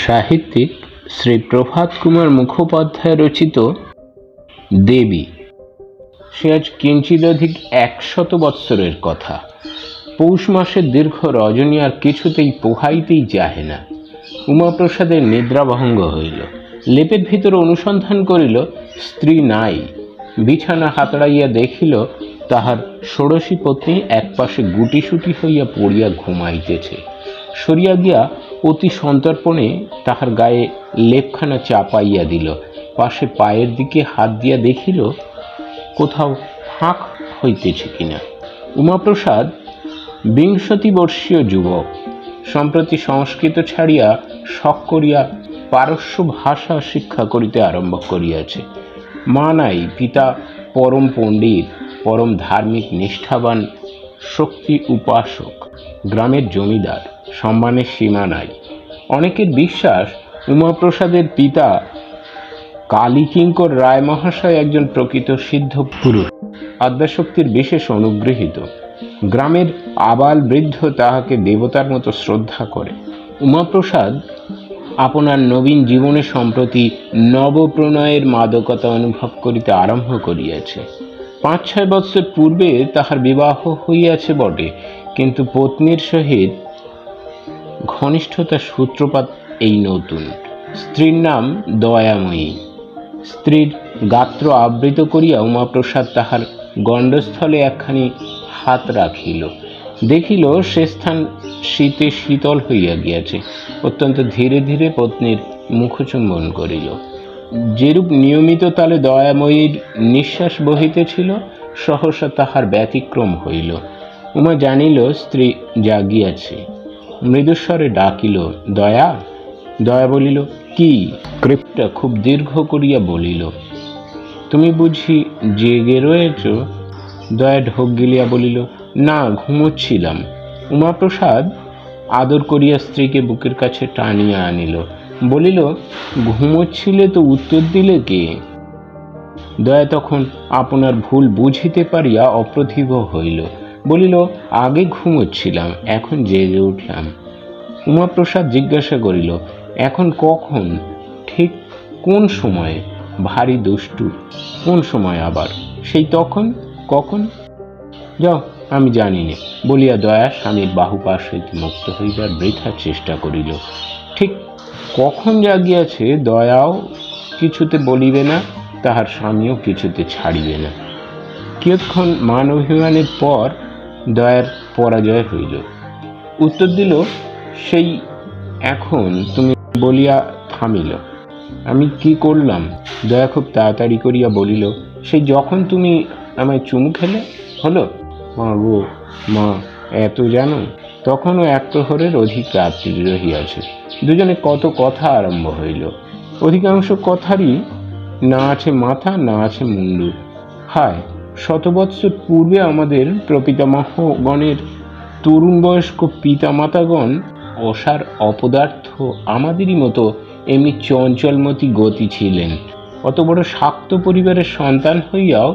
সাহিত্যিক শ্রী প্রভাত কুমার মুখোপাধ্যায় রচিত দেবী। সে আজ কিঞ্চিদধিক 100 বৎসরের কথা। পৌষ মাসের দীর্ঘ রজনী আর কিছুতেই পোহাইতেই চাহে না। উমাপ্রসাদের নিদ্রাভঙ্গ হইল। লেপের ভিতর অনুসন্ধান করিল, স্ত্রী নাই। বিছানা হাতড়াইয়া দেখিল তাহার ষোড়শী পত্নী একপাশে গুটিসুটি হইয়া পড়িয়া ঘুমাইতেছে। সরিয়া গিয়া অতি সন্তর্পণে তাহার গায়ে লেপখানা চাপাইয়া দিল। পাশে পায়ের দিকে হাত দিয়া দেখিল কোথাও ফাঁক হইতেছে কিনা। উমাপ্রসাদ 20 বর্ষীয় যুবক। সম্প্রতি সংস্কৃত ছাড়িয়া শখ করিয়া পারস্য ভাষা শিক্ষা করিতে আরম্ভ করিয়াছে। মা নাই, পিতা পরম পণ্ডিত, পরম ধার্মিক, নিষ্ঠাবান, শক্তি উপাসক, গ্রামের জমিদার। সম্মানের সীমা নাই। অনেকের বিশ্বাস উমাপ্রসাদের পিতা কালীকিঙ্কর রায় মহাশয় একজন প্রকৃত সিদ্ধ পুরুষ, আদ্যাশক্তির বিশেষ অনুগৃহীত। গ্রামের আবাল বৃদ্ধ তাহাকে দেবতার মতো শ্রদ্ধা করে। উমাপ্রসাদ আপনার নবীন জীবনে সম্প্রতি নবপ্রণয়ের মাদকতা অনুভব করিতে আরম্ভ করিয়াছে। 5-6 বৎসর পূর্বে তাহার বিবাহ হইয়াছে বটে, কিন্তু পত্নীর সহিত ঘনিষ্ঠতার সূত্রপাত এই নতুন। স্ত্রীর নাম দয়াময়ী। স্ত্রীর গাত্র আবৃত করিয়া উমাপ্রসাদ তাহার গণ্ডস্থলে একখানি হাত রাখিল। দেখিল সে স্থান শীতে শীতল হইয়া গিয়াছে। অত্যন্ত ধীরে ধীরে পত্নীর মুখচুম্বন করিল। যেরূপ নিয়মিত তালে দয়াময়ীর নিঃশ্বাস বহিতেছিল, সহসা তাহার ব্যতিক্রম হইল। উমা জানিল স্ত্রী জাগিয়াছে। মৃদুস্বরে ডাকিল, দয়া। দয়া বলিল, কি? কৃপটা খুব দীর্ঘ করিয়া বলিল, তুমি বুঝি জেগে রয়েছ? দয়া ঢোক গিলিয়া বলিল, না, ঘুমোচ্ছিলাম। উমাপ্রসাদ আদর করিয়া স্ত্রীকে বুকের কাছে টানিয়া আনিল। বলিল, ঘুমোচ্ছিলে তো উত্তর দিলে কে? দয়া তখন আপনার ভুল বুঝিতে পারিয়া অপ্রতিভ হইল। বলিল, আগে ঘুমোচ্ছিলাম, এখন জেগে উঠলাম। উমাপ্রসাদ জিজ্ঞাসা করিল, এখন কখন? ঠিক কোন সময়ে? ভারী দুষ্টু। কোন সময় আবার? সেই তখন। কখন? যাও, আমি জানি না বলিয়া দয়া স্বামীর বাহুপাশ হইতে মুক্ত হইবার বৃথা চেষ্টা করিল। ঠিক কখন জাগিয়াছে দয়াও কিছুতে বলিবে না, তাহার স্বামীও কিছুতে ছাড়িবে না। কিয়ৎক্ষণ মান অভিমানের পর দয়ার পরাজয় হইল। উত্তর দিল, সেই এখন তুমি বলিয়া থামিল। আমি কি করলাম? দয়া খুব তাড়াতাড়ি করিয়া বলিল, সেই যখন তুমি আমায় চুমু খেলে। হলো? মা গো মা, এত জানো? তখনও 1 প্রহরের অধিক রাত্রি রহিয়াছে। দুজনে কত কথা আরম্ভ হইল। অধিকাংশ কথারই না আছে মাথা, না আছে মুন্ডু। হায়, 100 বৎসর পূর্বে আমাদের প্রপিতামহগণের তরুণ বয়স্ক পিতামাতাগণ অসার অপদার্থ আমাদেরই মতো এমনি চঞ্চলমতি গতি ছিলেন। অত বড় শাক্ত পরিবারের সন্তান হইয়াও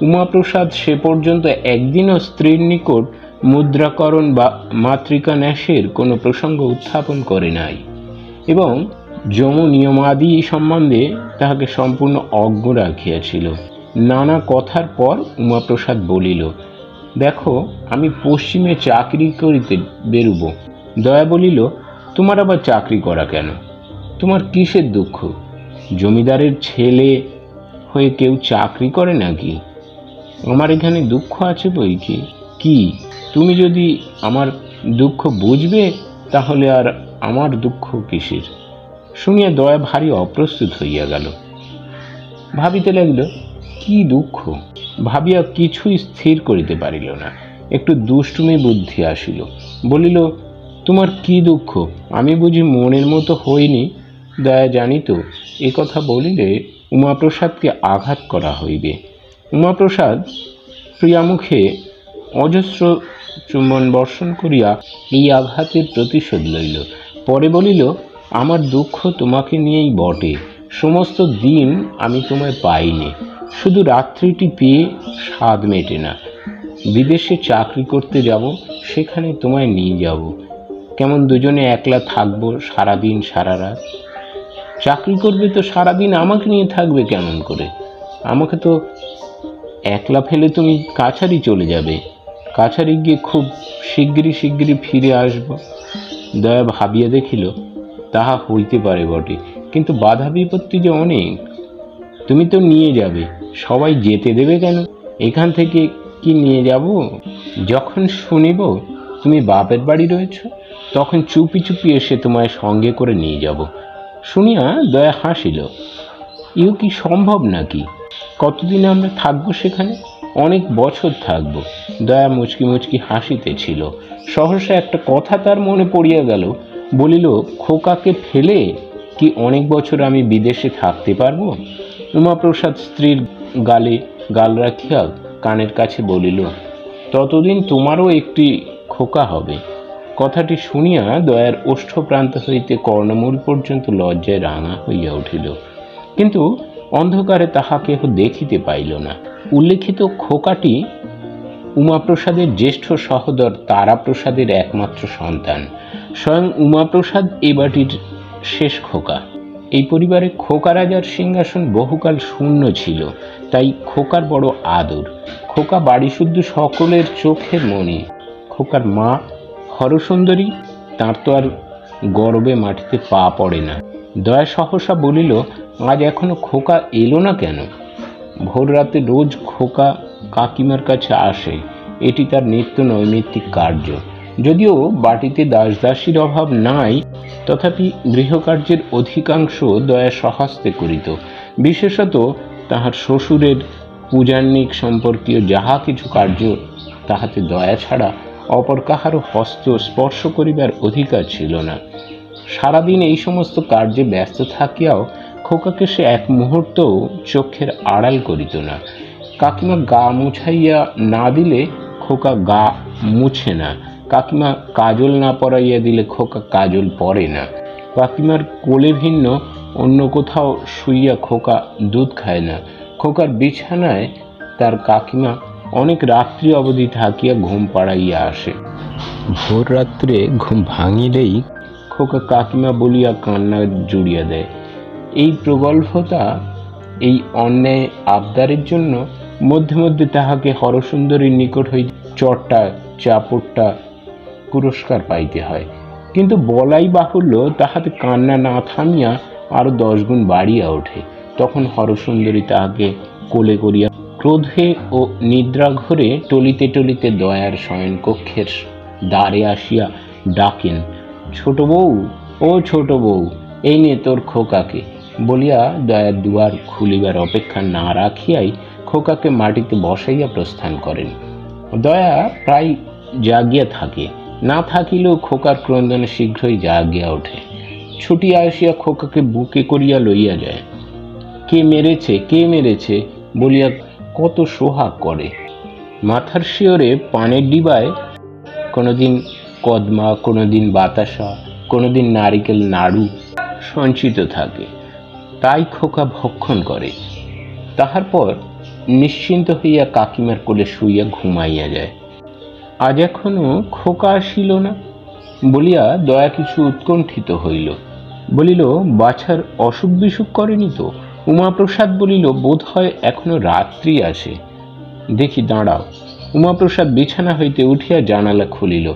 উমাপ্রসাদ সে পর্যন্ত একদিনও স্ত্রীর নিকট মুদ্রাকরণ বা মাতৃকা ন্যাসের কোনো প্রসঙ্গ উত্থাপন করে নাই, এবং যম নিয়মাদি সম্বন্ধে তাহাকে সম্পূর্ণ অজ্ঞ রাখিয়াছিল। নানা কথার পর উমাপ্রসাদ বলিল, দেখো, আমি পশ্চিমে চাকরি করিতে বেরুব। দয়া বলিল, তোমার আবার চাকরি করা কেন? তোমার কিসের দুঃখ? জমিদারের ছেলে হয়ে কেউ চাকরি করে নাকি? আমার এখানে দুঃখ আছে বই কি। কি, তুমি যদি আমার দুঃখ বুঝবে তাহলে আর আমার দুঃখ কিসের? শুনিয়া দয়া ভারী অপ্রস্তুত হইয়া গেল। ভাবিতে লাগিল, কি দুঃখ? ভাবিয়া কিছুই স্থির করিতে পারিল না। একটু দুষ্টুমি বুদ্ধি আসিল। বলিল, তোমার কি দুঃখ? আমি বুঝি মনের মতো হইনি? দয়া জানিত এ কথা বলিলে উমাপ্রসাদকে আঘাত করা হইবে। উমাপ্রসাদ প্রিয়ামুখে অজস্র চুম্বন বর্ষণ করিয়া এই আঘাতের প্রতিশোধ লইল। পরে বলিল, আমার দুঃখ তোমাকে নিয়েই বটে। সমস্ত দিন আমি তোমায় পাইনি, শুধু রাত্রিটি পেয়ে স্বাদ মেটে না। বিদেশে চাকরি করতে যাব, সেখানে তোমায় নিয়ে যাব। কেমন দুজনে একলা থাকবো সারাদিন সারা রাত। চাকরি করবে তো সারাদিন আমাকে নিয়ে থাকবে কেমন করে? আমাকে তো একলা ফেলে তুমি কাছারি চলে যাবে। কাছারি গিয়ে খুব শিগগিরই ফিরে আসব। দয়া ভাবিয়া দেখিল তাহা হইতে পারে বটে, কিন্তু বাধা বিপত্তি যে অনেক। তুমি তো নিয়ে যাবে, সবাই যেতে দেবে কেন? এখান থেকে কি নিয়ে যাব? যখন শুনিব তুমি বাপের বাড়ি রয়েছ, তখন চুপি চুপি এসে তোমায় সঙ্গে করে নিয়ে যাব। শুনিয়া দয়া হাসিল। ইও কি সম্ভব নাকি? কতদিন আমরা থাকবো সেখানে? অনেক বছর থাকবো। দয়া মুচকি মুচকি হাসিতেছিল। সহসা একটা কথা তার মনে পড়িয়া গেল। বলিল, খোকাকে ফেলে কি অনেক বছর আমি বিদেশে থাকতে পারবো? উমাপ্রসাদ স্ত্রীর গালে গাল রাখিয়া কানের কাছে বলিল, ততদিন তোমারও একটি খোকা হবে। কথাটি শুনিয়া দয়ার ওষ্ঠ প্রান্ত হইতে কর্ণমূল পর্যন্ত লজ্জায় রাঙা হইয়া উঠিল, কিন্তু অন্ধকারে তাহা কেহ দেখিতে পাইল না। উল্লেখিত খোকাটি উমাপ্রসাদের জ্যেষ্ঠ সহোদর তারাপ্রসাদের একমাত্র সন্তান। স্বয়ং উমাপ্রসাদ এ বাটির শেষ খোকা। এই পরিবারে খোকা রাজার সিংহাসন বহুকাল শূন্য ছিল, তাই খোকার বড় আদর। খোকা বাড়ি শুদ্ধ সকলের চোখের মণি। খোকার মা হরসুন্দরী, তার তো আর গর্বে মাটিতে পা পড়ে না। দয়া সহসা বলিল, আজ এখনো খোকা এলো না কেন? ভোর রাতে রোজ খোকা কাকিমার কাছে আসে, এটি তার নিত্য নৈমিত্তিক কার্য। যদিও বাটিতে দাসদাসীর অভাব নাই, তথাপি গৃহকার্যের অধিকাংশ দয়া স্বহস্তে করিত। বিশেষত তাহার শ্বশুরের পূজান্নিক সম্পর্কীয় যাহা কিছু কার্য, তাহাতে দয়া ছাড়া অপর কাহারও হস্ত স্পর্শ করিবার অধিকার ছিল না। সারাদিন এই সমস্ত কার্যে ব্যস্ত থাকিয়াও খোকাকে সে এক মুহূর্তও চোখের আড়াল করিত না। কাকিমা গা মুছাইয়া না দিলে খোকা গা মুছে না। কাকিমা কাজল না পরাইয়া দিলে খোকা কাজল পরে না। কাকিমার কোলে ভিন্ন অন্য কোথাও শুইয়া খোকা দুধ খায় না। খোকার বিছানায় তার কাকিমা অনেক রাত্রি অবধি থাকিয়া ঘুম পাড়াইয়া আসে। ভোর রাত্রে ঘুম ভাঙিলেই খোকা কাকিমা বলিয়া কান্না জুড়িয়া দেয়। এই প্রগল্ভতা, এই অন্যায় আবদারের জন্য মধ্যে মধ্যে তাহাকে হরসুন্দরীর নিকট হইতে চটটা চাপড়টা পুরস্কার পাইতে হয়। কিন্তু বলাই বাহুল্য, তাহাতে কান্না না থামিয়া আরো 10 গুণ বাড়িয়া ওঠে। তখন হরসুন্দরী তাহাকে কোলে করিয়া ক্রোধে ও নিদ্রাঘরে টলিতে টলিতে দয়ার শয়নকক্ষের দ্বারে আসিয়া ডাকেন, ছোট বউ, ও ছোট বউ, এই নে তোর খোকাকে। বলিয়া দয়ার দুয়ার খুলিবার অপেক্ষা না রাখিয়াই খোকাকে মাটিতে বসাইয়া প্রস্থান করেন। দয়া প্রায় জাগিয়া থাকে, না থাকিলেও খোকার ক্রন্দনে শীঘ্রই জাগিয়া ওঠে। ছুটিয়া আসিয়া খোকাকে বুকে করিয়া লইয়া যায়। কে মেরেছে, কে মেরেছে বলিয়া কত সোহাগ করে। মাথার শিওরে পানের ডিবায় কোনোদিন কদমা, কোনোদিন বাতাসা, কোনোদিন নারিকেল নাড়ু সঞ্চিত থাকে, তাই খোকা ভক্ষণ করে। তাহার পর নিশ্চিন্ত হইয়া কাকিমার কোলে শুইয়া ঘুমাইয়া যায়। আজ এখনো খোকা আসিল না বলিয়া দয়া কিছু উৎকণ্ঠিত হইল। বলিল, বাছার অসুখ বিসুখ করেনি তো? উমাপ্রসাদ বলিল, বোধ হয় এখনো রাত্রি আছে, দেখি দাঁড়াও। উমাপ্রসাদ বিছানা হইতে উঠিয়া জানালা খুলিল।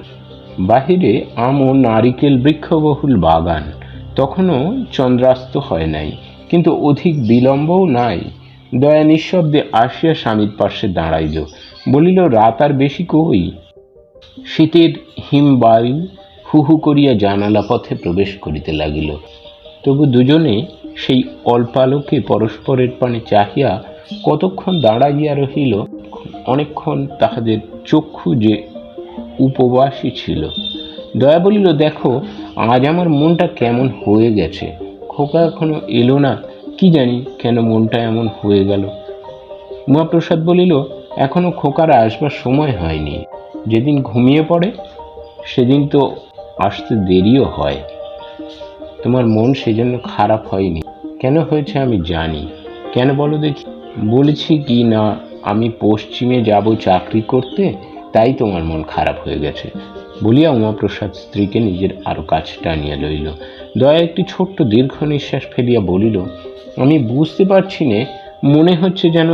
বাহিরে আম ও নারিকেল বৃক্ষবহুল বাগান। তখনও চন্দ্রাস্ত হয় নাই, কিন্তু অধিক বিলম্বও নাই। দয়া নিঃশব্দে আসিয়া স্বামীর পার্শ্বে দাঁড়াইল। বলিল, রাত আর বেশি কই? শীতের হিমবায়ু হু হু করিয়া জানালা পথে প্রবেশ করিতে লাগিল। তবু দুজনে সেই অল্পালোকে পরস্পরের পানে চাহিয়া কতক্ষণ দাঁড়াইয়া রহিল। অনেকক্ষণ তাহাদের চক্ষু যে উপবাসী ছিল। দয়া বলিল, দেখো, আজ আমার মনটা কেমন হয়ে গেছে। খোকা এখনো এলো না, কি জানি কেন মনটা এমন হয়ে গেল। উমাপ্রসাদ বলিল, এখনো খোকার আসবার সময় হয়নি। যেদিন ঘুমিয়ে পড়ে সেদিন তো আসতে দেরিও হয়। তোমার মন সেজন্য খারাপ হয়নি। কেন হয়েছে আমি জানি। কেন বলো দেখি? বলেছি কি না আমি পশ্চিমে যাব চাকরি করতে, তাই তোমার মন খারাপ হয়ে গেছে। বলিয়া উমাপ্রসাদ স্ত্রীকে নিজের আরো কাছে টানিয়া লইল। দয়া একটি ছোট্ট দীর্ঘ নিঃশ্বাস ফেলিয়া বলিল, আমি বুঝতে পারছি নে, মনে হচ্ছে যেন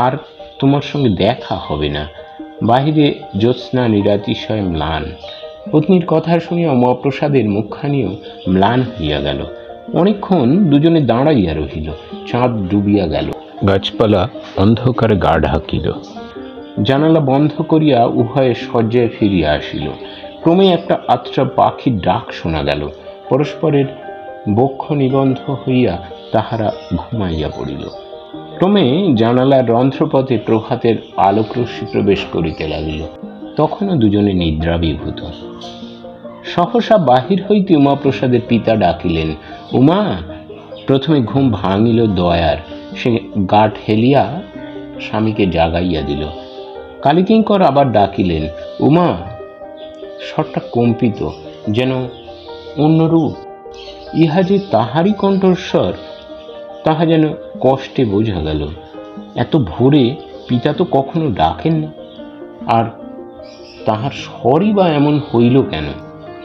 আর তোমার সঙ্গে দেখা হবে না। বাহিরে জ্যোৎস্না নিরাতিশয় ম্লান। পত্নীর কথা শুনিয়া উমাপ্রসাদের মুখখানিও ম্লান হইয়া গেল। অনেকক্ষণ দুজনে দাঁড়াইয়া রহিল। চাঁদ ডুবিয়া গেল, গাছপালা অন্ধকারে গা ঢাকিল। জানালা বন্ধ করিয়া উভয়ে শয্যায় ফিরিয়া আসিল। ক্রমে একটা আত্রা পাখির ডাক শোনা গেল। পরস্পরের বক্ষ নিবন্ধ হইয়া তাহারা ঘুমাইয়া পড়িল। ক্রমে জানালার রন্ধ্রপথে প্রভাতের আলোকরশ্মি প্রবেশ করিতে লাগিল। তখনও দুজনে নিদ্রাবিভূত। সহসা বাহির হইতে উমাপ্রসাদের পিতা ডাকিলেন, উমা! প্রথমে ঘুম ভাঙিল দয়ার। সে গা ঠেলিয়া স্বামীকে জাগাইয়া দিল। কালীকিঙ্কর আবার ডাকিলেন, উমা! স্বরটা কম্পিত, যেন অন্যরূপ। ইহা যে তাহারই কণ্ঠস্বর, তাহা যেন কষ্টে বোঝা গেল। এত ভোরে পিতা তো কখনো ডাকেন না, আর তাহার স্বরই বা এমন হইল কেন?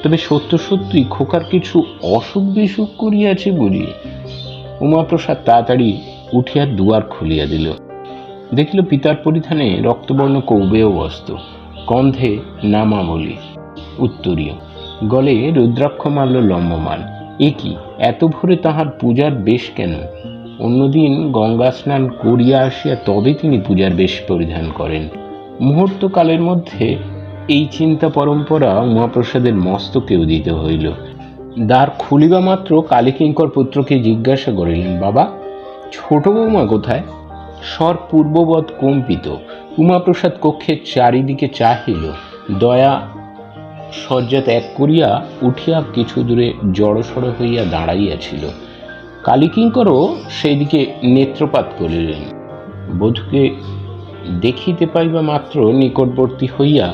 তবে সত্য সত্যই খোকার কিছু অসুখ বিসুখ করিয়াছে বুঝি। উমাপ্রসাদ তাড়াতাড়ি উঠিয়া দুয়ার খুলিয়া দিল। দেখিল পিতার পরিধানে রক্তবর্ণ কৌবেয় বস্ত্র, কন্ধে নামাবলী উত্তরীয়, গলে রুদ্রাক্ষমাল্য লম্বমান। এ কি, এত ভোরে তাহার পূজার বেশ কেন? অন্যদিন গঙ্গা স্নান করিয়া আসিয়া তবে তিনি পূজার বেশ পরিধান করেন। মুহূর্তকালের মধ্যে এই চিন্তা পরম্পরা উমাপ্রসাদের মস্তকেও দিতে হইল। দ্বার খুলিবা মাত্র কালীকিঙ্কর পুত্রকে জিজ্ঞাসা করিলেন, বাবা, ছোট বৌমা কোথায়? স্বর পূর্ববৎ কম্পিত। উমাপ্রসাদ কক্ষের চারিদিকে চাহিল। দয়া শয্যা ত্যাগ করিয়া উঠিয়া কিছু দূরে জড়সড় হইয়া দাঁড়াইয়াছিল। কালীকিঙ্করও সেই দিকে নেত্রপাত করিলেন। বধূকে দেখিতে পাইবা মাত্র নিকটবর্তী হইয়া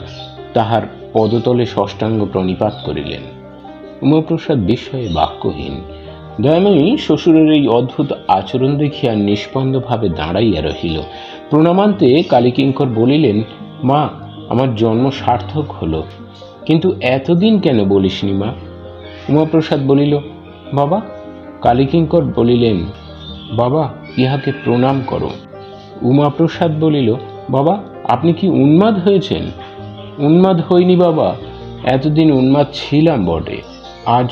তাহার পদতলে ষষ্ঠাঙ্গ প্রণিপাত করিলেন। উমাপ্রসাদ বিস্ময়ে বাক্যহীন। দয়াময়ী শ্বশুরের এই অদ্ভুত আচরণ দেখিয়া নিষ্পন্দভাবে দাঁড়াইয়া রহিল। প্রণামান্তে কালীকিঙ্কর বলিলেন, মা, আমার জন্ম সার্থক হলো, কিন্তু এতদিন কেন বলিসনি মা? উমাপ্রসাদ বলিল, বাবা। কালীকিঙ্কর বলিলেন, বাবা, ইহাকে প্রণাম করো। উমাপ্রসাদ বলিল, বাবা, আপনি কি উন্মাদ হয়েছেন? উন্মাদ হইনি বাবা, এতদিন উন্মাদ ছিলাম বটে, আজ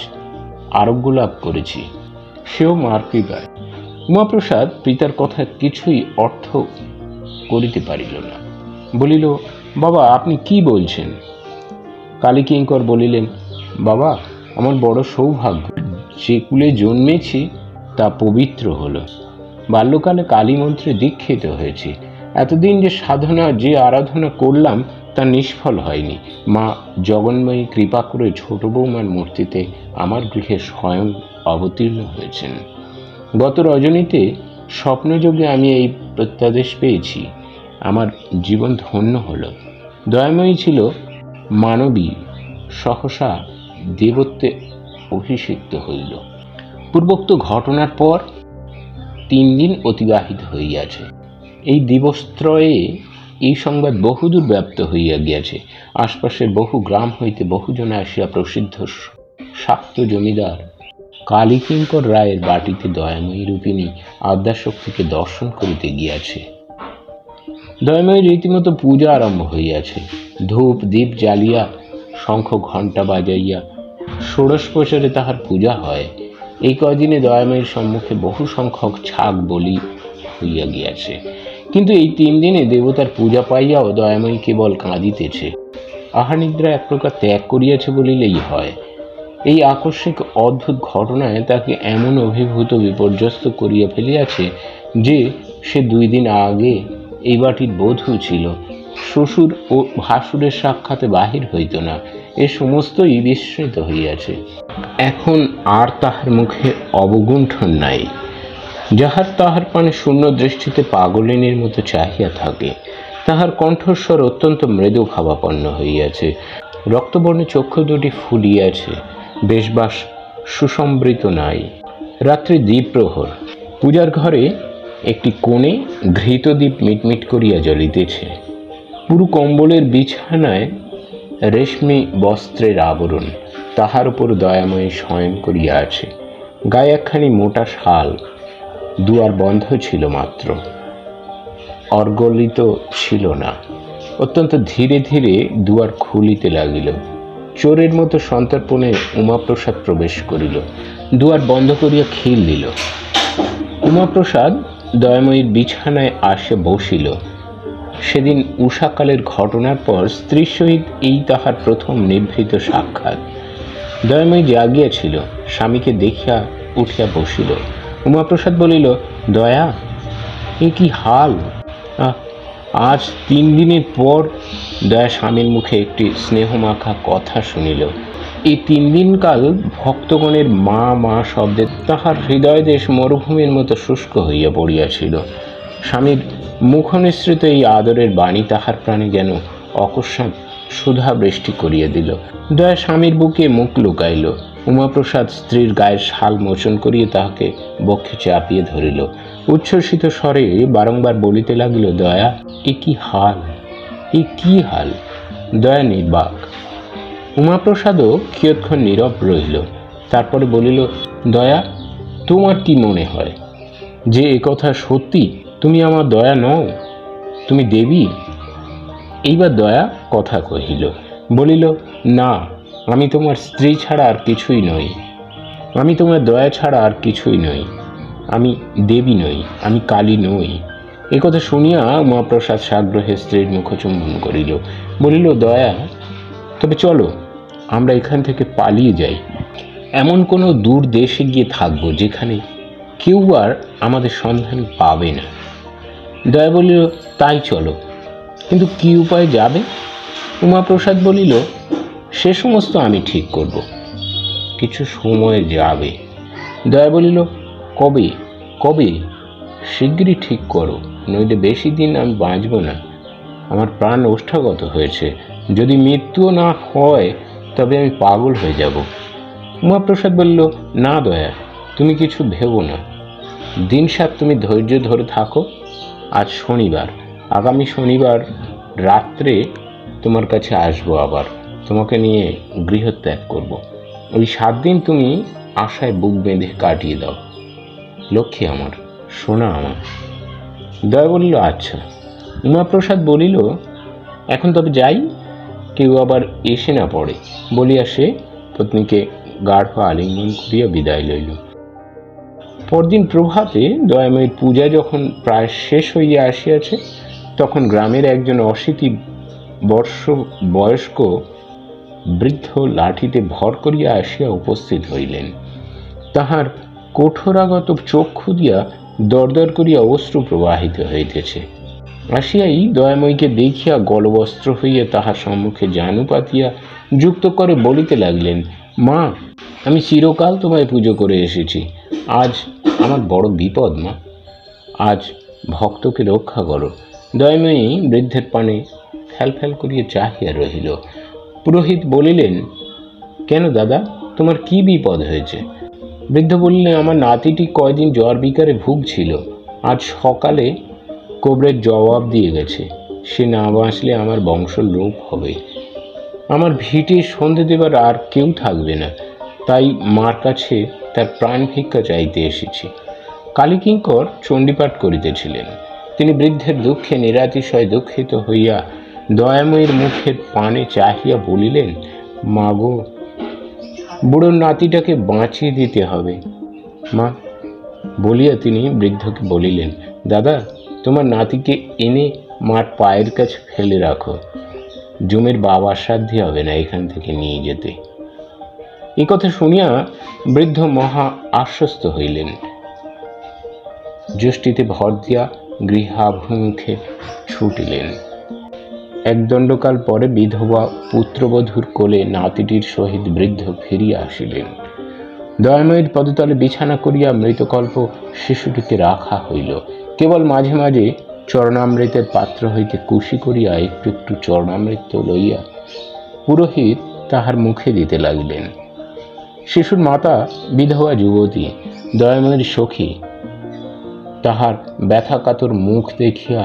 আরোগ্য লাভ করেছি, সেও মার কৃপায়। উমাপ্রসাদ পিতার কথা কিছুই অর্থ করিতে পারিল না। বলিল, বাবা, আপনি কি বলছেন? কালীকিঙ্কর বলিলেন, বাবা, আমার বড় সৌভাগ্য, যে কুলে জন্মেছি তা পবিত্র হলো। বাল্যকালে কালী মন্ত্রে দীক্ষিত হয়েছি। এতদিন যে সাধনা, যে আরাধনা করলাম তা নিষ্ফল হয়নি। মা জগন্ময়ী কৃপা করে ছোট বৌমার মূর্তিতে আমার গৃহে স্বয়ং অবতীর্ণ হয়েছেন। গত রজনীতে স্বপ্নযোগে আমি এই প্রত্যাদেশ পেয়েছি। আমার জীবন ধন্য হল। দয়াময়ী ছিল মানবী, সহসা দেবত্বে অভিষিক্ত হইল। পূর্বোক্ত ঘটনার পর 3 দিন অতিবাহিত হইয়াছে। এই দিবসত্রয়ে এই সংবাদ বহুদূর ব্যাপ্ত হইয়া গিয়াছে। আশপাশের বহু গ্রাম হইতে বহুজন আসিয়া প্রসিদ্ধ শাক্ত জমিদার কালীকিঙ্কর রায়ের বাটিতে দয়াময়ী রূপিণী আদ্যাশক্তিকে দর্শন করিতে গিয়াছে। দয়াময়ীর রীতিমতো পূজা আরম্ভ হইয়াছে। ধূপ দীপ জ্বালিয়া, শঙ্খ ঘণ্টা বাজাইয়া ষোড়শ প্রচারে তাহার পূজা হয়। এই কদিনে দয়াময়ীর সম্মুখে বহু সংখ্যক ছাগ বলি হইয়া গিয়াছে। কিন্তু এই 3 দিনে দেবতার পূজা পাইয়াও দয়াময়ী কেবল কাঁদিতেছে। আহার নিদ্রা এক প্রকার ত্যাগ করিয়াছে বলিলেই হয়। এই আকস্মিক অদ্ভুত ঘটনায় তাকে এমন অভিভূত বিপর্যস্ত করিয়া ফেলিয়াছে যে সে 2 দিন আগে এই বাটির বধূ ছিল। শ্বশুর ও ভাসুরের সাক্ষাতে বাহির হইত না। এ সমস্তই বিস্মৃত হইয়াছে। এখন আর তাহার মুখে অবগুণ্ঠন নাই। যাহার তাহার পানে শূন্য দৃষ্টিতে পাগলিনীর মতো চাহিয়া থাকে। তাহার কণ্ঠস্বর অত্যন্ত মৃদু ভাবাপন্ন হইয়াছে। রক্তবর্ণে চক্ষু দুটি ফুলিয়াছে। বেশবাস সুসম্বৃত নাই। রাত্রি দ্বীপ্রহর। পূজার ঘরে একটি কোণে ঘৃতদ্বীপ মিটমিট করিয়া জ্বলিতেছে। পুরো কম্বলের বিছানায় রেশমি বস্ত্রের আবরণ, তাহার উপর দয়াময়ী শয়ন করিয়া আছে। গায়ে একখানি মোটা শাল, দুয়ার বন্ধ ছিল মাত্র, অর্গলিত ছিল না। অত্যন্ত ধীরে ধীরে দুয়ার খুলিতে লাগিল। চোরের মতো সন্তর্পণে উমাপ্রসাদ প্রবেশ করিল, দুয়ার বন্ধ করিয়া খিল দিল। উমাপ্রসাদ দয়াময়ীর বিছানায় আসে বসিল। সেদিন উষাকালের ঘটনার পর স্ত্রীর সহিত এই তাহার প্রথম নিভৃত সাক্ষাৎ। দয়াময়ী জাগিয়াছিল, স্বামীকে দেখিয়া উঠিয়া বসিল। উমাপ্রসাদ বলিল, দয়া, এ কি হাল? আজ 3 দিনের পর দয়া স্বামীর মুখে একটি স্নেহমাখা কথা শুনিল। এই 3 দিনকাল ভক্তগণের মা মা শব্দে তাহার হৃদয়দেশ মরুভূমির মতো শুষ্ক হইয়া পড়িয়াছিল। স্বামীর মুখনিসৃত এই আদরের বাণী তাহার প্রাণে যেন অকস্মাৎ সুধা বৃষ্টি করিয়া দিল। দয়া স্বামীর বুকে মুখ লুকাইল। উমাপ্রসাদ স্ত্রীর গায়ের শাল মোচন করিয়া তাহাকে বক্ষে চাপিয়ে ধরিল। উচ্ছ্বসিত স্বরে বারংবার বলিতে লাগিল, দয়া, এ কি হাল, এ কি হাল? দয়া নির্বাক। উমাপ্রসাদও কিয়ৎক্ষণ নীরব রহিল। তারপরে বলিল, দয়া, তোমার কি মনে হয় যে এ কথা সত্যি? তুমি আমার দয়া নও, তুমি দেবী? এইবার দয়া কথা কহিল, বলিল, না, আমি তোমার স্ত্রী ছাড়া আর কিছুই নই, আমি তোমার দয়া ছাড়া আর কিছুই নই, আমি দেবী নই, আমি কালী নই। এ কথা শুনিয়া উমাপ্রসাদ সাগ্রহে স্ত্রীর মুখচুম্বন করিল, বলিল, দয়া, তবে চলো আমরা এখান থেকে পালিয়ে যাই। এমন কোনো দূর দেশে গিয়ে থাকবো যেখানে কেউ আর আমাদের সন্ধান পাবে না। দয়া বলিল, তাই চলো, কিন্তু কি উপায়ে যাবে? উমাপ্রসাদ বলিল, সে সমস্ত আমি ঠিক করব, কিছু সময় যাবে। দয়া বলিল, কবে কবে? শীঘ্রই ঠিক করো, নইলে বেশি দিন আমি বাঁচব না। আমার প্রাণ ওষ্ঠাগত হয়েছে, যদি মৃত্যুও না হয় তবে আমি পাগল হয়ে যাব। উমাপ্রসাদ বলল, না দয়া, তুমি কিছু ভেবো না, 7 দিন তুমি ধৈর্য ধরে থাকো। আজ শনিবার, আগামী শনিবার রাত্রে তোমার কাছে আসবো, আবার তোমাকে নিয়ে গৃহত্যাগ করব। ওই 7 দিন তুমি আশায় বুক বেঁধে কাটিয়ে দাও, লক্ষ্মী আমার, সোনা আমার। দয়া বলিল, আচ্ছা। উমাপ্রসাদ বলিল, এখন তবে যাই, কেউ আবার এসে না পড়ে, বলিয়া সে পত্নীকে গাঢ় আলিঙ্গন করিয়া বিদায় লইল। পরদিন প্রভাতে দয়াময়ীর পূজা যখন প্রায় শেষ হইয়া আসিয়াছে, তখন গ্রামের একজন 80 বর্ষ বয়স্ক বৃদ্ধ লাঠিতে ভর করিয়া আসিয়া উপস্থিত হইলেন। তাহার কঠোরাগত চক্ষু দিয়া দরদর করিয়া অশ্রু প্রবাহিত হইতেছে। আসিয়াই দয়াময়ীকে দেখিয়া গলবস্ত্র হইয়া তাহার সম্মুখে জানু পাতিয়া যুক্ত করে বলিতে লাগলেন, মা, আমি চিরকাল তোমায় পুজো করে এসেছি, আজ আমার বড় বিপদ মা, আজ ভক্তকে রক্ষা করো। দয়াময়ী বৃদ্ধের পানে ফ্যাল ফ্যাল করিয়া চাহিয়া রহিল। পুরোহিত বলিলেন, কেন দাদা, তোমার কি বিপদ হয়েছে? বৃদ্ধ বললেন, আমার নাতিটি কয়দিন জ্বর বিকারে ভুগছিল, আজ সকালে কবরের জবাব দিয়ে গেছে, সে না বাঁচলে আমার বংশ লোপ হবে। আমার ভিটে সন্ধে দেবার আর কেউ থাকবে না, তাই মার কাছে তার প্রাণ ভিক্ষা চাইতে এসেছি। কালীকিঙ্কর চণ্ডীপাঠ করিতেছিলেন। তিনি বৃদ্ধের দুঃখে নিরাতিশয় দুঃখিত হইয়া দয়াময়ীর মুখের পানে চাহিয়া বলিলেন, মা গো, বুড়ো নাতিটাকে বাঁচিয়ে দিতে হবে মা। বলিয়া তিনি বৃদ্ধকে বলিলেন, দাদা, তোমার নাতিকে এনে মার পায়ের কাছে ফেলে রাখো, জমির বাবার সাধ্য হবে না এখান থেকে নিয়ে যেতে। এই কথা শুনিয়া বৃদ্ধ মহা আশ্বস্ত হইলেন। যষ্টিতে ভর দিয়া গৃহাভিমুখে ছুটিলেন। 1 দণ্ডকাল পরে বিধবা পুত্রবধূর কোলে নাতিটির সহিত বৃদ্ধ ফিরিয়া আসিলেন। দয়াময়ীর পদতলে বিছানা করিয়া মৃতকল্প শিশুটিকে রাখা হইল। কেবল মাঝে মাঝে চরণামৃতের পাত্র হইতে কুশি করিয়া একটু একটু চরণামৃত লইয়া পুরোহিত তাহার মুখে দিতে লাগিলেন। শিশুর মাতা বিধবা যুবতী, দয়াময়ীর সখী। তাহার ব্যথাকাতর মুখ দেখিয়া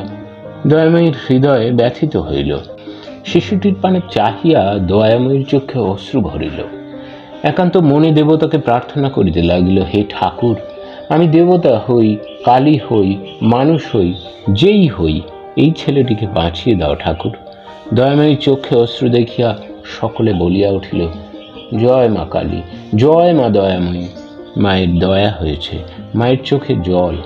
দয়াময়ীর হৃদয়ে ব্যথিত হইল। শিশুটির পানে চাহিয়া দয়াময়ীর চোখে অশ্রু ভরিল। একান্ত মনে দেবতাকে প্রার্থনা করিতে লাগিল, হে ঠাকুর, আমি দেবতা হই, কালী হই, মানুষ হই, যেই হই, এই ছেলেটিকে বাঁচিয়ে দাও ঠাকুর। দয়াময়ীর চোখে অশ্রু দেখিয়া সকলে বলিয়া উঠিল, জয় মা কালী, জয় মা দয়াময়ী। মায়ের দয়া হয়েছে, মায়ের চোখে জল।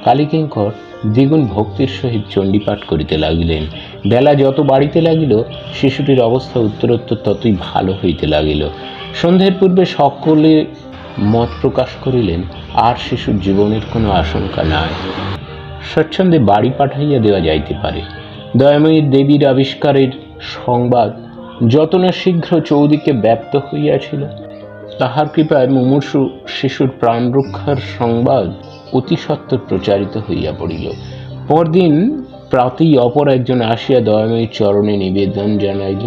কালীকিঙ্কর দ্বিগুণ ভক্তির সহিত চণ্ডীপাঠ করিতে লাগিলেন। বেলা যত বাড়িতে লাগিল, শিশুটির অবস্থা উত্তরোত্তর ততই ভালো হইতে লাগিল। সন্ধ্যের পূর্বে সকলে মত প্রকাশ করিলেন, আর শিশুর জীবনের কোনো আশঙ্কা নাই, স্বচ্ছন্দে বাড়ি পাঠাইয়া দেওয়া যাইতে পারে। দয়াময়ীর দেবীর আবিষ্কারের সংবাদ যত না শীঘ্র চৌদিকে ব্যাপ্ত হইয়াছিল, তাহার কৃপায় মুমূর্ষু শিশুর প্রাণ রক্ষার সংবাদ অতি সত্বর প্রচারিত হইয়া পড়িল। পরদিন প্রাতেই অপর একজন আসিয়া দয়াময়ীর চরণে নিবেদন জানাইল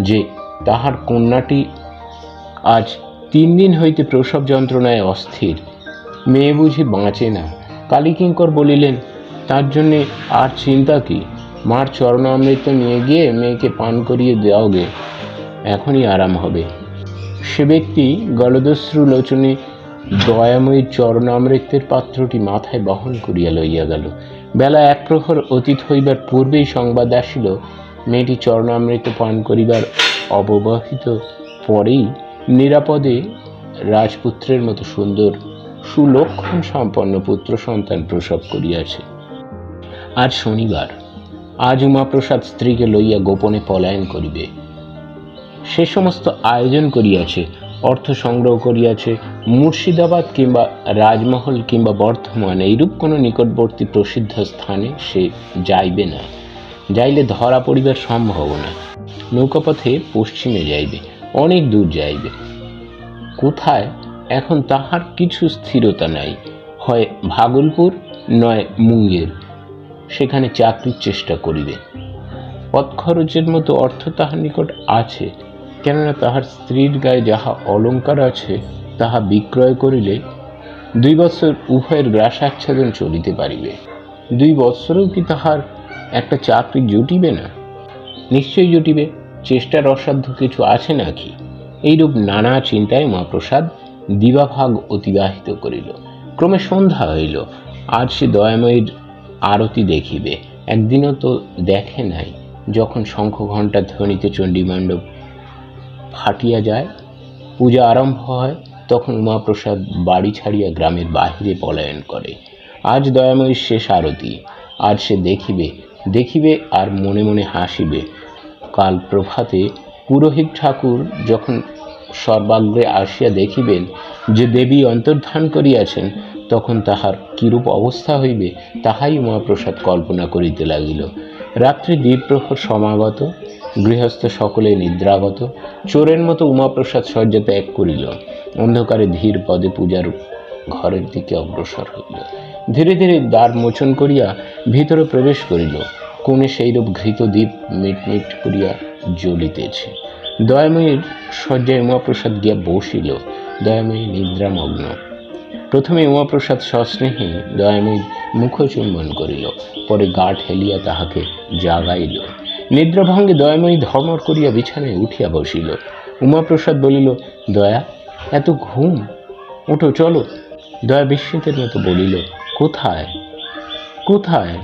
যে তাহার কন্যাটি আজ 3 দিন হইতে প্রসব যন্ত্রণায় অস্থির, মেয়ে বুঝি বাঁচে না। কালীকিঙ্কর বলিলেন, তার জন্যে আর চিন্তা কি, মার চরণামৃত নিয়ে গিয়ে মেয়েকে পান করিয়ে দাও গে, এখনই আরাম হবে। সে ব্যক্তি গলদশ্রু লোচনে দয়াময়ীর চরণামৃতের পাত্রটি মাথায় বহন করিয়া লইয়া গেল। বেলা 1 প্রহর অতীত হইবার পূর্বেই সংবাদ আসিল, মেয়েটি চরণামৃত পান করিবার অব্যবহিত পরেই নিরাপদে রাজপুত্রের মতো সুন্দর সুলক্ষণ সম্পন্ন পুত্র সন্তান প্রসব করিয়াছে। আজ শনিবার, আজ উমাপ্রসাদ স্ত্রীকে লইয়া গোপনে পলায়ন করিবে। সে সমস্ত আয়োজন করিয়াছে, অর্থ সংগ্রহ করিয়াছে। মুর্শিদাবাদ কিংবা রাজমহল কিংবা বর্ধমান এইরূপ কোনো নিকটবর্তী প্রসিদ্ধ স্থানে সে যাইবে না, যাইলে ধরা পড়িবার সম্ভাবনা। নৌকাপথে পশ্চিমে যাইবে, অনেক দূর যাইবে। কোথায় এখন তাহার কিছু স্থিরতা নাই, হয় ভাগলপুর নয় মুঙ্গের, সেখানে চাকরির চেষ্টা করিবে। পথ খরচের মতো অর্থ তাহার নিকট আছে, কেননা তাহার স্ত্রীর গায়ে যাহা অলঙ্কার আছে তাহা বিক্রয় করিলে 2 বৎসর উভয়ের গ্রাসাচ্ছাদন চলিতে পারিবে। 2 বৎসরেও কি তাহার একটা চাকরি জুটিবে না? নিশ্চয়ই জুটিবে, চেষ্টার অসাধ্য কিছু আছে নাকি? এইরূপ নানা চিন্তায় উমাপ্রসাদ দিবাভাগ অতিবাহিত করিল। ক্রমে সন্ধ্যা হইল। আজ সে দয়াময়ীর আরতি দেখিবে। একদিনও তো দেখে নাই, যখন শঙ্খ ঘণ্টার ধ্বনিতে চণ্ডীমণ্ডপ ফাটিয়া যায়, পূজা আরম্ভ হয়, তখন উমাপ্রসাদ বাড়ি ছাড়িয়া গ্রামের বাহিরে পলায়ন করে। আজ দয়াময়ীর শেষ আরতি, আজ সে দেখিবে, দেখিবে আর মনে মনে হাসিবে। কাল প্রভাতে পুরোহিত ঠাকুর যখন সর্বাগ্রে আসিয়া দেখিবেন যে দেবী অন্তর্ধান করিয়াছেন, তখন তাহার কিরূপ অবস্থা হইবে তাহাই উমাপ্রসাদ কল্পনা করিতে লাগিল। রাত্রি দ্বিপ্রহর সমাগত, গৃহস্থ সকলে নিদ্রাগত। চোরের মতো উমাপ্রসাদ শয্যা ত্যাগ করিল। অন্ধকারে ধীর পদে পূজার ঘরের দিকে অগ্রসর হইল। ধীরে ধীরে দ্বার মোচন করিয়া ভিতরে প্রবেশ করিল। কোণে সেইরূপ ঘৃত দ্বীপ মিটমিট করিয়া জ্বলিতেছে। দয়াময়ীর শয্যায় উমাপ্রসাদ গিয়া বসিল। দয়াময়ী নিদ্রামগ্ন। প্রথমে উমাপ্রসাদ সস্নেহে দয়াময়ীর মুখ চুম্বন করিল, পরে গা ঠেলিয়া তাহাকে জাগাইল। নিদ্রাভঙ্গে দয়াময়ী ধর্মর করিয়া বিছানায় উঠিয়া বসিল। উমাপ্রসাদ বলিল, দয়া, এত ঘুম, ওঠো চলো। দয়া বিস্মিতের মতো বলিল, কোথায় কোথায়?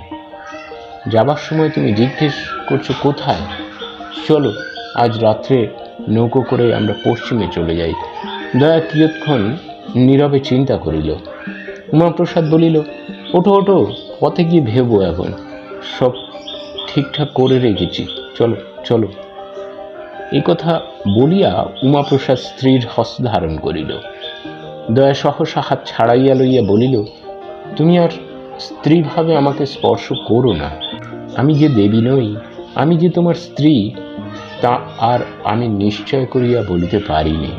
যাবার সময় তুমি জিজ্ঞেস করছো কোথায়? চলো, আজ রাত্রে নৌকো করে আমরা পশ্চিমে চলে যাই। দয়া কিয়ৎক্ষণ নীরবে চিন্তা করিল। উমাপ্রসাদ বলিল, ওঠো ওঠো, পথে গিয়ে ভেবো, এখন সব ঠিকঠাক করে রেখেছি, চলো চলো। এই কথা বলিয়া উমাপ্রসাদ স্ত্রীর হস্ত ধারণ করিল। দয়া সহসা হাত ছাড়াইয়া লইয়া বলিল, তুমি আর স্ত্রীভাবে আমাকে স্পর্শ করো না। আমি যে দেবী নই, আমি যে তোমার স্ত্রী, তা আর আমি নিশ্চয় করিয়া বলিতে পারিনি।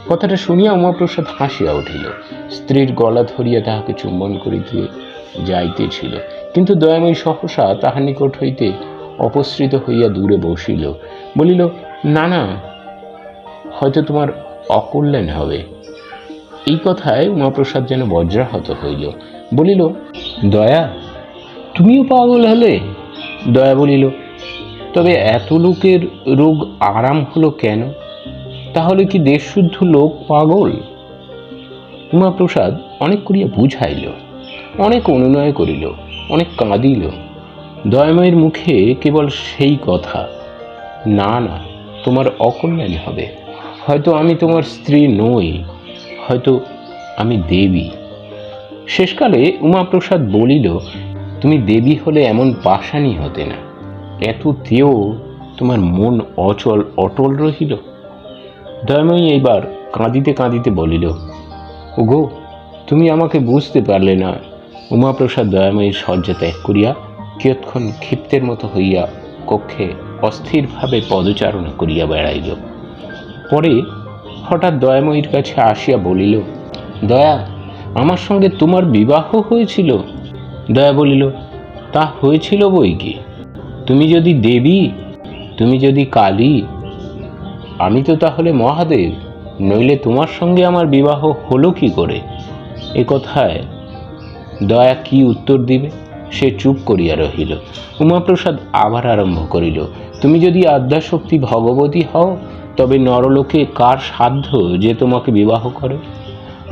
কথাটা শুনিয়া উমাপ্রসাদ হাসিয়া উঠিল। স্ত্রীর গলা ধরিয়া তাহাকে চুম্বন করিতে যাইতেছিল, কিন্তু দয়াময়ী সহসা তাহার নিকট হইতে অপসৃত হইয়া দূরে বসিল। বলিল, না না, হয়তো তোমার অকল্যাণ হবে। এই কথায় উমাপ্রসাদ যেন বজ্রাহত হইল। বলিল, দয়া, তুমিও পাগল হলে? দয়া বলিল, তবে এত লোকের রোগ আরাম হলো কেন? তাহলে কি দেশশুদ্ধ লোক পাগল? উমাপ্রসাদ অনেক করিয়া বুঝাইল, অনেক অনুনয় করিল, অনেক কাঁদিল। দয়াময়ের মুখে কেবল সেই কথা, না না, তোমার অকল্যাণ হবে। হয়তো আমি তোমার স্ত্রী নই, হয়তো আমি দেবী। শেষকালে উমাপ্রসাদ বলিল, তুমি দেবী হলে এমন পাষাণী হতে না, এততেও তোমার মন অটল রহিল। দয়াময়ী এইবার কাঁদিতে কাঁদিতে বলিল, ওগো, তুমি আমাকে বুঝতে পারলে না। উমাপ্রসাদ দয়াময়ীর শয্যা ত্যাগ করিয়া কিয়ৎক্ষণ ক্ষিপ্তের মতো হইয়া কক্ষে অস্থিরভাবে পদচারণা করিয়া বেড়াইল। পরে হঠাৎ দয়াময়ীর কাছে আসিয়া বলিল, দয়া, আমার সঙ্গে তোমার বিবাহ হয়েছিল? দয়া বলিল, তা হয়েছিল বই কি। তুমি যদি দেবী, তুমি যদি কালী, আমি তো তাহলে মহাদেব, নইলে তোমার সঙ্গে আমার বিবাহ হলো কি করে? এ কথায় দয়া কি উত্তর দিবে, সে চুপ করিয়া রহিল। উমাপ্রসাদ আবার আরম্ভ করিল, তুমি যদি আদ্যাশক্তি ভগবতী হও, তবে নরলোকে কার সাধ্য যে তোমাকে বিবাহ করে?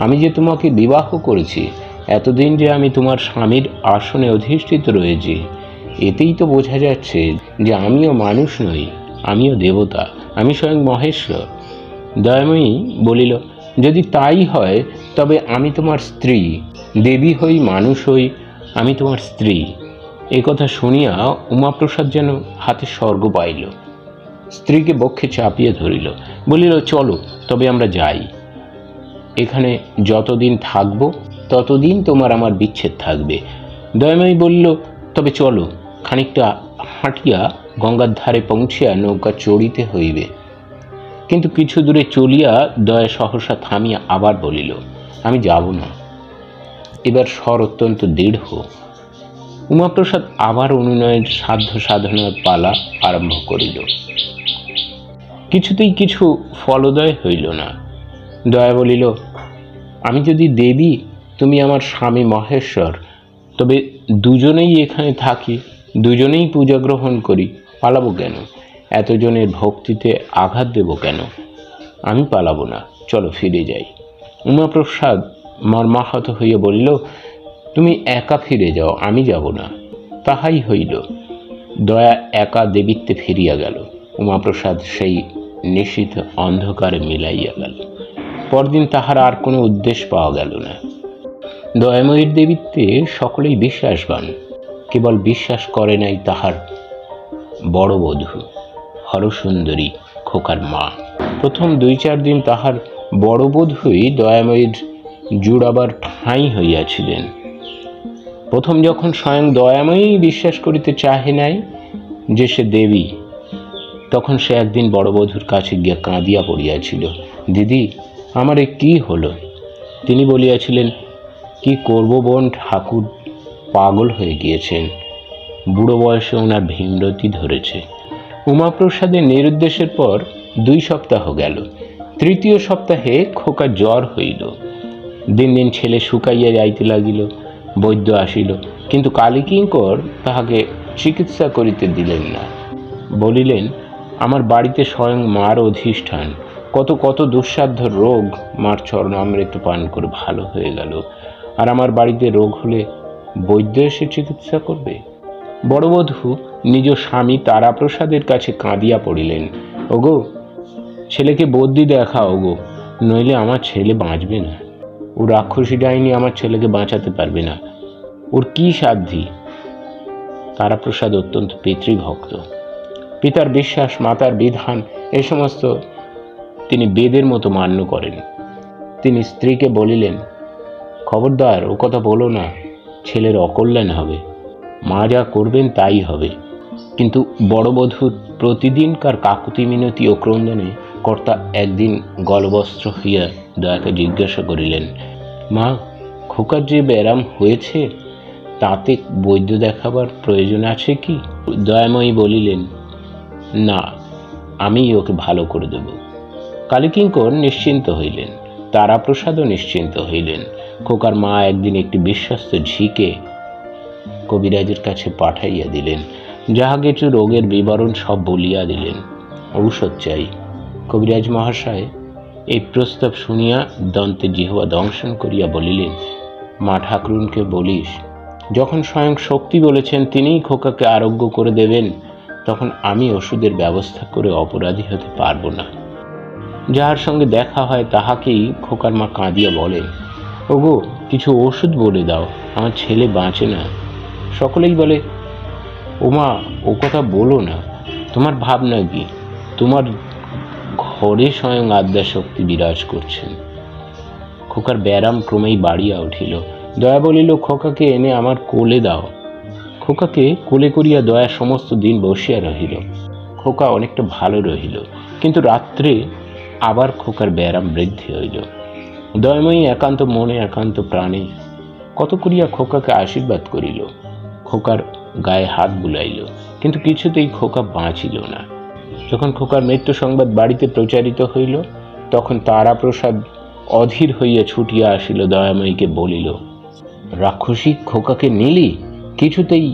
আমি যে তোমাকে বিবাহ করেছি, এতদিন যে আমি তোমার স্বামীর আসনে অধিষ্ঠিত রয়েছি, এতেই তো বোঝা যাচ্ছে যে আমিও মানুষ নই, আমিও দেবতা, আমি স্বয়ং মহেশ্বর। দয়াময়ী বলিল, যদি তাই হয় তবে আমি তোমার স্ত্রী, দেবী হই, মানুষ হই, আমি তোমার স্ত্রী। এ কথা শুনিয়া উমাপ্রসাদ যেন হাতে স্বর্গ পাইল। স্ত্রীকে বক্ষে চাপিয়ে ধরিল, বলিল, চলো তবে আমরা যাই। এখানে যতদিন থাকব ততদিন তোমার আমার বিচ্ছেদ থাকবে। দয়াময়ী বলল, তবে চলো, খানিকটা হাঁটিয়া গঙ্গার ধারে পৌঁছিয়া নৌকা চড়িতে হইবে। কিন্তু কিছু দূরে চলিয়া দয়া সহসা থামিয়া আবার বলিল, আমি যাব না। এবার স্বর অত্যন্ত দৃঢ়। উমাপ্রসাদ আবার অনুনয়ের সাধ্য সাধনার পালা আরম্ভ করিল। কিছুতেই কিছু ফলোদয় হইল না। দয়া বলিল, আমি যদি দেবী, তুমি আমার স্বামী মহেশ্বর, তবে দুজনেই এখানে থাকি, দুজনেই পূজা গ্রহণ করি, পালাবো কেন? এতজনের ভক্তিতে আঘাত দেব কেন? আমি পালাবো না, চলো ফিরে যাই। উমাপ্রসাদ মর্মাহত হইয়া বলিল, তুমি একা ফিরে যাও, আমি যাব না। তাহাই হইল। দয়া একা দেবীত্বে ফিরিয়া গেল। উমাপ্রসাদ সেই নিশীথ অন্ধকারে মিলাইয়া গেল। পরদিন তাহার আর কোনো উদ্দেশ্য পাওয়া গেল না। দয়াময়ীর দেবীত্বে সকলেই বিশ্বাসবান, কেবল বিশ্বাস করে নাই তাহার বড় বধূ হরসুন্দরী, খোকার মা। প্রথম 2-4 দিন তাহার বড় বধূই দয়াময়ীর জুড়াবার ঠাঁই হইয়াছিলেন। প্রথম যখন স্বয়ং দয়াময়ী বিশ্বাস করিতে চাহে নাই যে সে দেবী, তখন সে একদিন বড় বধূর কাছে গিয়া কাঁদিয়া পড়িয়াছিল, দিদি, আমার এ কি হলো? তিনি বলিয়াছিলেন, কি করব বোন, ঠাকুর পাগল হয়ে গিয়েছেন, বুড়ো বয়সে ওনার ভীমরতি ধরেছে। উমাপ্রসাদের নিরুদ্দেশের পর 2 সপ্তাহ গেল। 3য় সপ্তাহে খোকা জ্বর হইল। দিন দিন ছেলে শুকাইয়া যাইতে লাগিল। বৈদ্য আসিল, কিন্তু কালীকিঙ্কর তাহাকে চিকিৎসা করিতে দিলেন না। বলিলেন, আমার বাড়িতে স্বয়ং মার অধিষ্ঠান, কত কত দুঃসাধ্য রোগ মার চরণামৃত পান করে ভালো হয়ে গেল, আর আমার বাড়িতে রোগ হলে বৈদ্য এসে চিকিৎসা করবে? বড় বধূ নিজ স্বামী তারাপ্রসাদের কাছে কাঁদিয়া পড়িলেন, ওগো, ছেলেকে বদ্যি দেখাও গো, নইলে আমার ছেলে বাঁচবে না। ও রাক্ষসী ডাইনি আমার ছেলেকে বাঁচাতে পারবে না, ওর কি সাধ্যি? তারাপ্রসাদ অত্যন্ত পিতৃভক্ত। পিতার বিশ্বাস, মাতার বিধান, এ সমস্ত তিনি বেদের মতো মান্য করেন। তিনি স্ত্রীকে বলিলেন, খবরদার ও কথা বলো না, ছেলের অকল্যাণ হবে, মা যা করবেন তাই হবে। কিন্তু বড় বধূর প্রতিদিনকার কাকুতি মিনতি ও ক্রন্দনে কর্তা একদিন গলবস্ত্র হইয়া দয়াকে জিজ্ঞাসা করিলেন, মা, খোকার যে ব্যারাম হয়েছে তাতে বৈদ্য দেখাবার প্রয়োজন আছে কি? দয়াময়ী বলিলেন, না, আমি ওকে ভালো করে দেব। কালীকিঙ্কর নিশ্চিন্ত হইলেন, তারাপ্রসাদও নিশ্চিন্ত হইলেন। খোকার মা একদিন একটি বিশ্বস্ত ঝিকে কবিরাজের কাছে পাঠাইয়া দিলেন। যাহা কিছু রোগের বিবরণ সব বলিয়া দিলেন। ঔষধ চাই। কবিরাজ মহাশয় এই প্রস্তাব শুনিয়া দন্তে জিহ্বা দংশন করিয়া বলিলেন, মা ঠাকুরুনকে বলিস, যখন স্বয়ং শক্তি বলেছেন তিনিই খোকাকে আরোগ্য করে দেবেন, তখন আমি ওষুধের ব্যবস্থা করে অপরাধী হতে পারবো না। যাহার সঙ্গে দেখা হয় তাহাকেই খোকার মা কাঁদিয়া বলেন, ওগো কিছু ওষুধ বলে দাও, আমার ছেলে বাঁচে না। সকলেই বলে, ও মা ও কথা বলো না, তোমার ভাবনা কি? তোমার ঘরে স্বয়ং আদ্যাশক্তি বিরাজ করছেন। খোকার ব্যারাম ক্রমেই বাড়িয়া উঠিল। দয়া বলিল, খোকাকে এনে আমার কোলে দাও। খোকাকে কোলে করিয়া দয়া সমস্ত দিন বসিয়া রহিল। খোকা অনেকটা ভালো রহিল, কিন্তু রাত্রে আবার খোকার ব্যারাম বৃদ্ধি হইল। দয়াময়ী একান্ত মনে একান্ত প্রাণে কত করিয়া খোকাকে আশীর্বাদ করিল, খোকার গায়ে হাত বুলাইল, কিন্তু কিছুতেই খোকা বাঁচিল না। যখন খোকার মৃত্যু সংবাদ বাড়িতে প্রচারিত হইল, তখন তারাপ্রসাদ অধীর হইয়া ছুটিয়া আসিল, দয়াময়ীকে বলিল, রাক্ষসী খোকাকে নিলি, কিছুতেই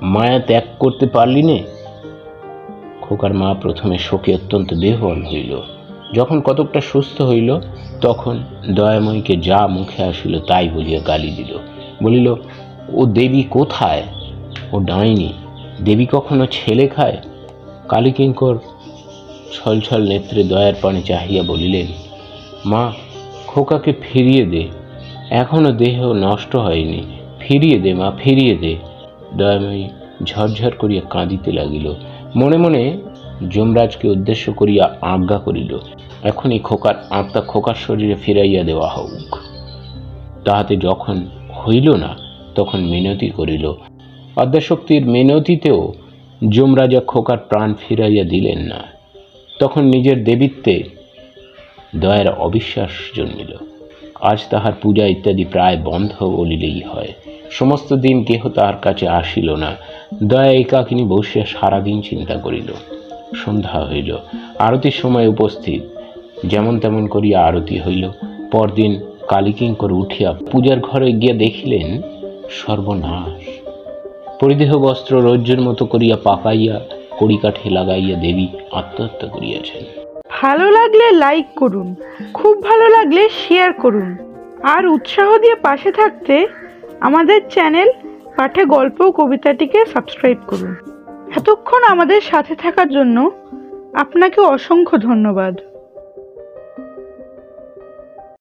মায়া ত্যাগ করতে পারলি নে? খোকার মা প্রথমে শোকে অত্যন্ত বিহ্বল হইল। যখন কতকটা সুস্থ হইল, তখন দয়াময়ীকে যা মুখে আসিল তাই বলিয়া গালি দিল। বলিল, ও দেবী কোথায়? ও ডাইনি। দেবী কখনো ছেলে খায়? কালীকিঙ্কর ছলছল নেত্রে দয়ার পানে চাহিয়া বলিলেন, মা খোকাকে ফিরিয়ে দে, এখনো দেহ নষ্ট হয়নি, ফিরিয়ে দে মা, ফিরিয়ে দে। দয়াময়ী ঝরঝর করিয়া কাঁদিতে লাগিল। মনে মনে যমরাজকে উদ্দেশ্য করিয়া আজ্ঞা করিল, এখনই খোকার আত্মা খোকার শরীরে ফিরাইয়া দেওয়া হোক। তাহাতে যখন হইল না, তখন মিনতি করিল। আদ্যাশক্তির মিনতিতেও যমরাজা খোকার প্রাণ ফিরাইয়া দিলেন না। তখন নিজের দেবীত্বে দয়ার অবিশ্বাস জন্মিল। আজ তাহার পূজা ইত্যাদি প্রায় বন্ধ বলিলেই হয়। সমস্ত দিন কেহ তাহার কাছে আসিল না। দয়া একাকিনী বসিয়া সারাদিন চিন্তা করিল। সন্ধ্যা হইল, আরতির সময় উপস্থিত। যেমন তেমন করিয়া আরতি হইল। পরদিন কালীকিঙ্কর উঠিয়া পূজার ঘরে গিয়া দেখিলেন, সর্বনাশ। পরিদেহ বস্ত্র রজ্জুর মতো করিয়া পাকাইয়া কড়িকাঠে লাগাইয়া দেবী আত্মহত্যা করিয়াছেন। ভালো লাগলে লাইক করুন, খুব ভালো লাগলে শেয়ার করুন, আর উৎসাহ দিয়ে পাশে থাকতে আমাদের চ্যানেল পাঠে গল্প ও কবিতাটিকে সাবস্ক্রাইব করুন। এতক্ষণ আমাদের সাথে থাকার জন্য আপনাকে অসংখ্য ধন্যবাদ।